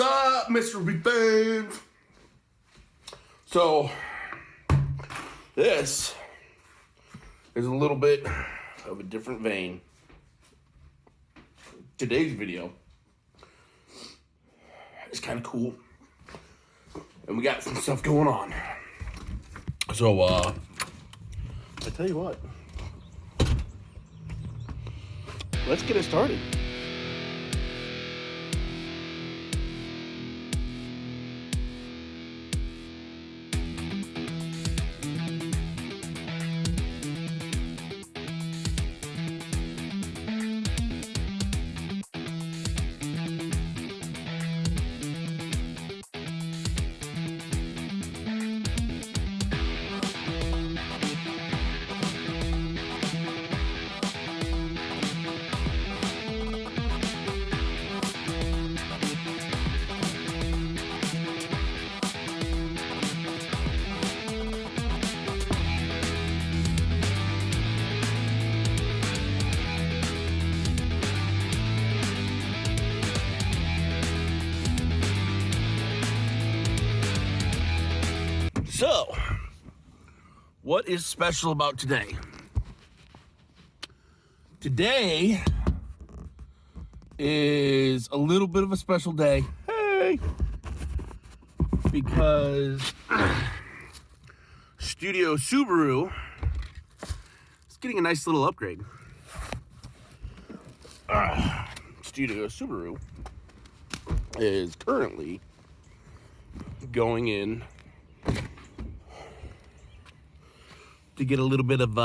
up, Mr.E. fans? So, this is a little bit of a different vein. Today's video is kind of cool, and we got some stuff going on. So, I tell you what, let's get it started. So, what is special about today? Today is a little bit of a special day. Hey! Because Studio Subaru is getting a nice little upgrade. Studio Subaru is currently going in to get a little bit of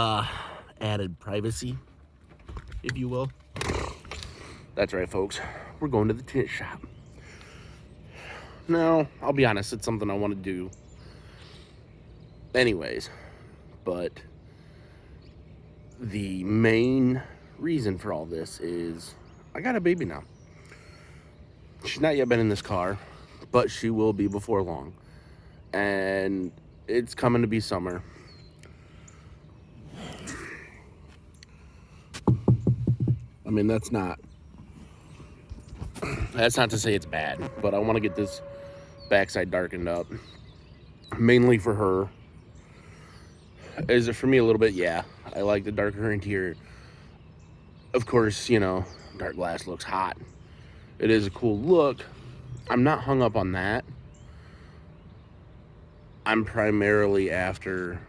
added privacy, if you will. That's right, folks. We're going to the tint shop. Now, I'll be honest, it's something I want to do anyways, but the main reason for all this is I got a baby now. She's not yet been in this car, but she will be before long. And it's coming to be summer. I mean, that's not to say it's bad, but I want to get this backside darkened up. Mainly for her. Is it for me a little bit? Yeah. I like the darker interior. Of course, you know, dark glass looks hot. It is a cool look. I'm not hung up on that. I'm primarily after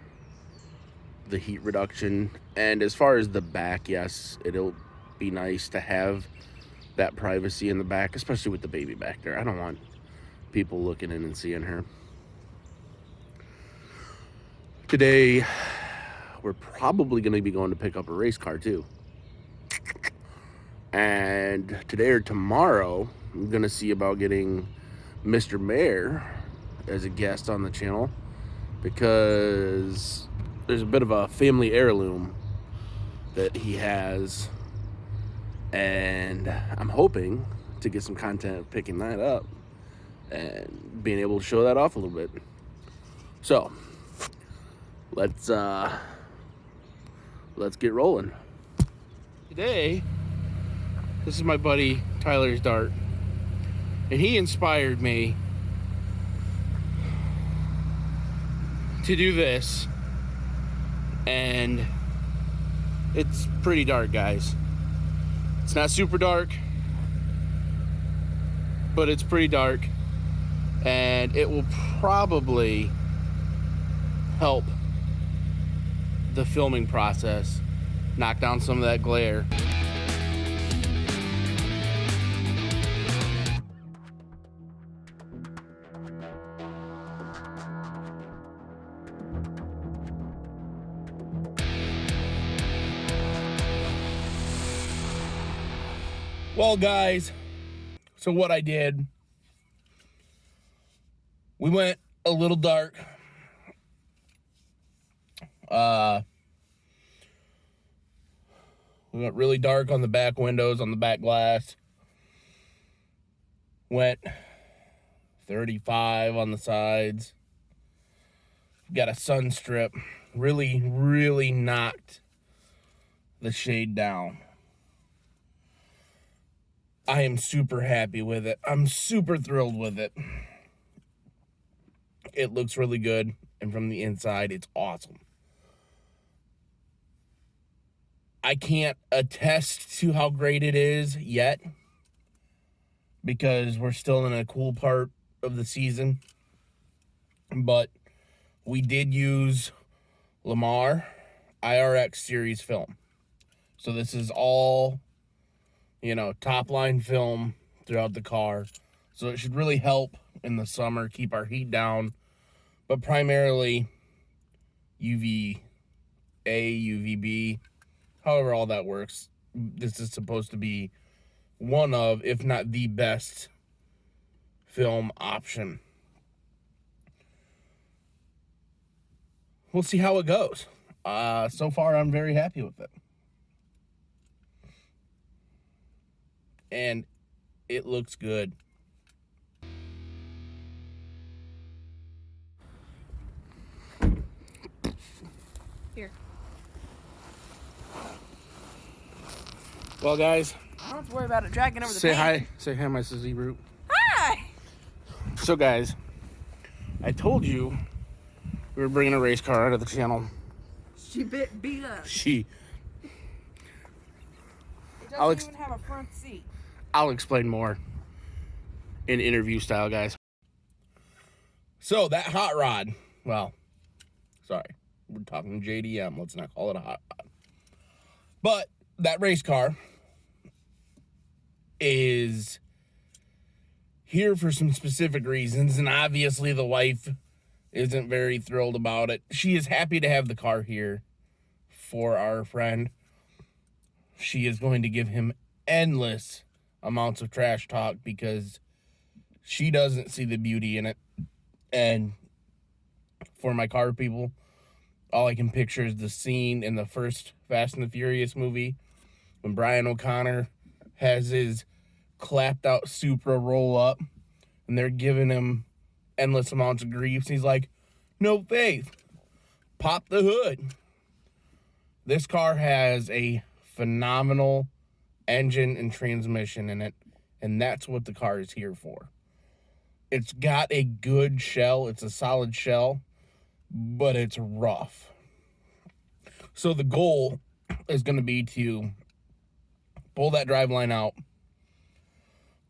the heat reduction. And as far as the back, yes, it'll be nice to have that privacy in the back, especially with the baby back there. I don't want people looking in and seeing her. Today, we're probably going to be going to pick up a race car too. And today or tomorrow, I'm going to see about getting Mr. Mayor as a guest on the channel, because there's a bit of a family heirloom that he has, and I'm hoping to get some content picking that up and being able to show that off a little bit. So let's get rolling. Today, this is my buddy Tyler's Dart, and he inspired me to do this, and it's pretty dark, guys. It's not super dark, but it's pretty dark, and it will probably help the filming process, knock down some of that glare. Well, guys, so what I did, we went a little dark. We went really dark on the back windows, on the back glass. Went 35 on the sides. Got a sun strip. Really knocked the shade down. I am super happy with it. I'm super thrilled with it. It looks really good, and from the inside, it's awesome. I can't attest to how great it is yet because we're still in a cool part of the season. But we did use Lamar IRX series film. So this is all, top line film throughout the car. So it should really help in the summer, keep our heat down. But primarily UVA, UVB, however all that works. This is supposed to be one of, if not the best film option. We'll see how it goes. So far, I'm very happy with it. And it looks good. Here. Well, guys, I don't have to worry about it dragging over the say paint. hi. Say hi, my sissy root. Hi! So, guys, I told you we were bringing a race car out of the channel. She beat us. She. It I'll doesn't even have a front seat. I'll explain more in interview style, guys. So, that hot rod, well, sorry, we're talking JDM. Let's not call it a hot rod. But that race car is here for some specific reasons, and obviously the wife isn't very thrilled about it. She is happy to have the car here for our friend. She is going to give him endless amounts of trash talk because she doesn't see the beauty in it. And for my car people, all I can picture is the scene in the first Fast and the Furious movie when Brian O'Connor has his clapped out Supra roll up and they're giving him endless amounts of grief. And he's like, no faith, pop the hood. This car has a phenomenal engine and transmission in it, and that's what the car is here for. It's got a good shell. It's a solid shell, but it's rough. So the goal is going to be to pull that driveline out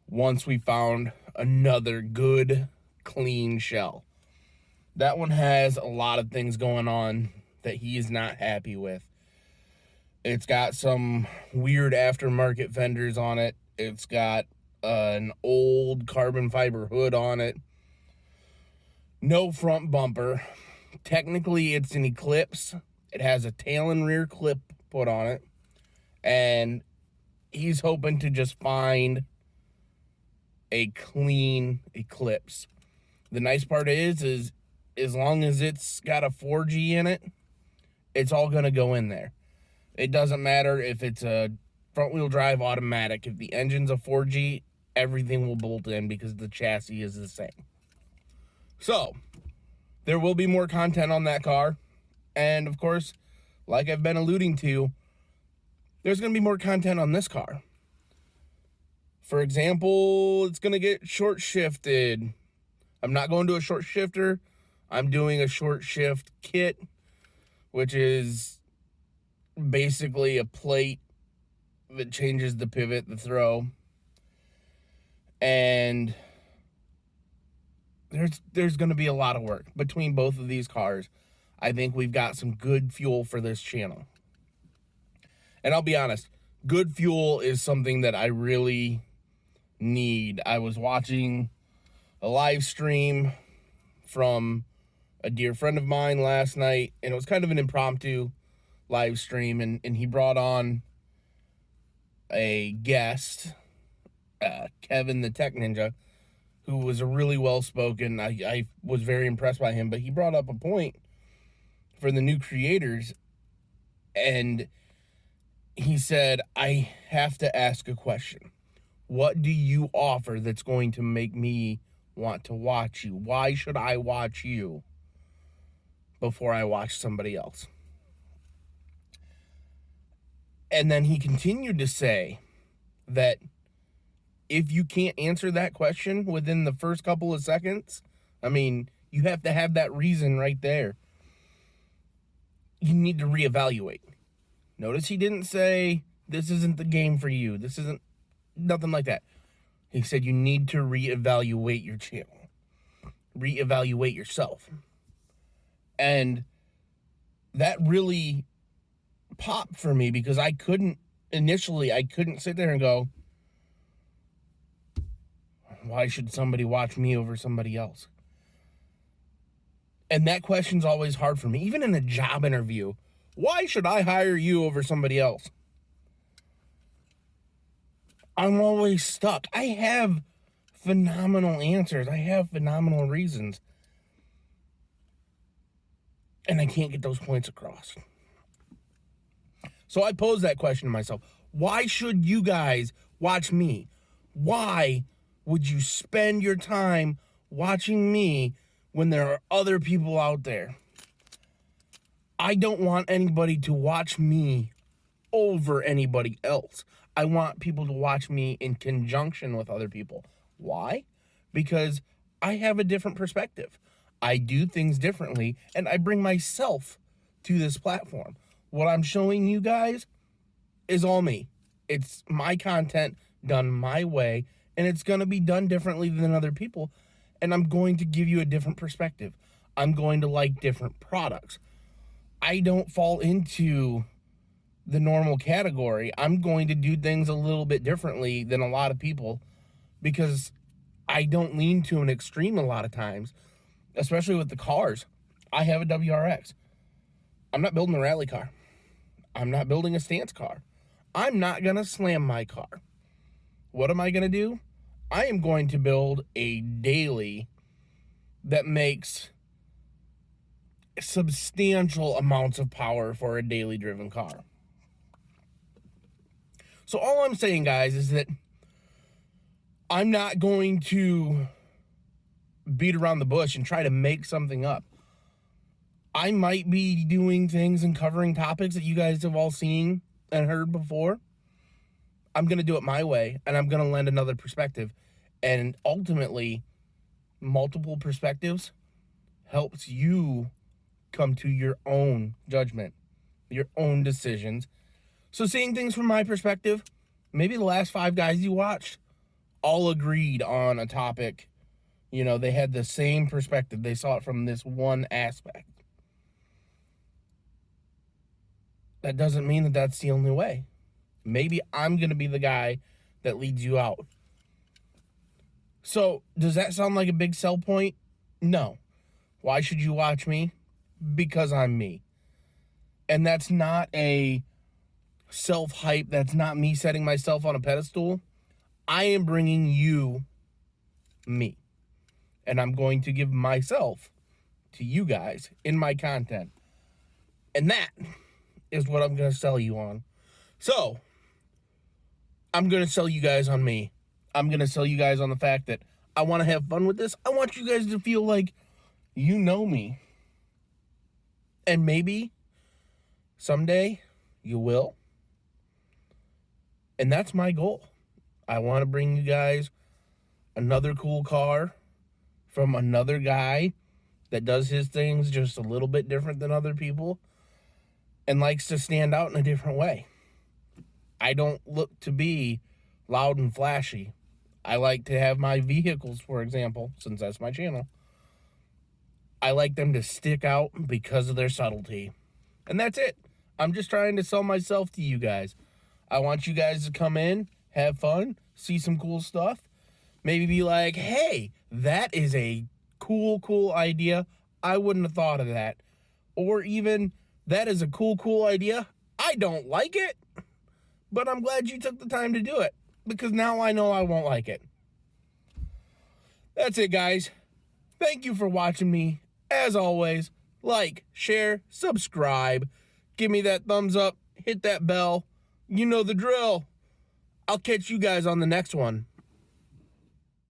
once we found another good, clean shell. That one has a lot of things going on that he is not happy with. It's got some weird aftermarket fenders on it. It's got an old carbon fiber hood on it. No front bumper. Technically, it's an Eclipse. It has a tail and rear clip put on it. And he's hoping to just find a clean Eclipse. The nice part is as long as it's got a 4G in it, it's all going to go in there. It doesn't matter if it's a front-wheel drive automatic. If the engine's a 4G, everything will bolt in because the chassis is the same. So, there will be more content on that car. And, of course, like I've been alluding to, there's going to be more content on this car. For example, it's going to get short shifted. I'm not going to a short shifter. I'm doing a short shift kit, which is basically a plate that changes the pivot, the throw. And there's going to be a lot of work between both of these cars. I think we've got some good fuel for this channel. And I'll be honest, good fuel is something that I really need. I was watching a live stream from a dear friend of mine last night, and it was kind of an impromptu live stream, and he brought on a guest, Kevin the Tech Ninja, who was a really well-spoken. I was very impressed by him, but he brought up a point for the new creators, and he said, I have to ask a question. What do you offer that's going to make me want to watch you? Why should I watch you before I watch somebody else? And then he continued to say that If you can't answer that question within the first couple of seconds, I mean, you have to have that reason right there. You need to reevaluate. Notice he didn't say, this isn't the game for you. This isn't, nothing like that. He said you need to reevaluate your channel. Reevaluate yourself. And that really popped for me because initially I couldn't sit there and go, why should somebody watch me over somebody else? And that question's always hard for me. Even in a job interview, why should I hire you over somebody else? I'm always stuck. I have phenomenal answers. I have phenomenal reasons. And I can't get those points across. So I pose that question to myself. Why should you guys watch me? Why would you spend your time watching me when there are other people out there? I don't want anybody to watch me over anybody else. I want people to watch me in conjunction with other people. Why? Because I have a different perspective. I do things differently, and I bring myself to this platform. What I'm showing you guys is all me. It's my content done my way, and it's going to be done differently than other people, and I'm going to give you a different perspective. I'm going to like different products. I don't fall into the normal category. I'm going to do things a little bit differently than a lot of people because I don't lean to an extreme a lot of times, especially with the cars. I have a WRX. I'm not building a rally car. I'm not building a stance car. I'm not going to slam my car. What am I going to do? I am going to build a daily that makes substantial amounts of power for a daily driven car. So all I'm saying, guys, is that I'm not going to beat around the bush and try to make something up. I might be doing things and covering topics that you guys have all seen and heard before. I'm going to do it my way, and I'm going to lend another perspective. And ultimately, multiple perspectives helps you come to your own judgment, your own decisions. So seeing things from my perspective, maybe the last 5 guys you watched all agreed on a topic. You know, they had the same perspective. They saw it from this one aspect. That doesn't mean that that's the only way. Maybe I'm going to be the guy that leads you out. So, does that sound like a big sell point? No. Why should you watch me? Because I'm me. And that's not a self-hype. That's not me setting myself on a pedestal. I am bringing you me. And I'm going to give myself to you guys in my content. And that is what I'm going to sell you on. So, I'm going to sell you guys on me. I'm going to sell you guys on the fact that I want to have fun with this. I want you guys to feel like you know me. And maybe someday you will. And that's my goal. I want to bring you guys another cool car from another guy that does his things just a little bit different than other people and likes to stand out in a different way. I don't look to be loud and flashy. I like to have my vehicles, for example, since that's my channel, I like them to stick out because of their subtlety. And that's it. I'm just trying to sell myself to you guys. I want you guys to come in, have fun, see some cool stuff. Maybe be like, hey, that is a cool idea. I wouldn't have thought of that. Or even, that is a cool idea. I don't like it, but I'm glad you took the time to do it, because now I know I won't like it. That's it, guys. Thank you for watching me. As always, like, share, subscribe. Give me that thumbs up. Hit that bell. You know the drill. I'll catch you guys on the next one.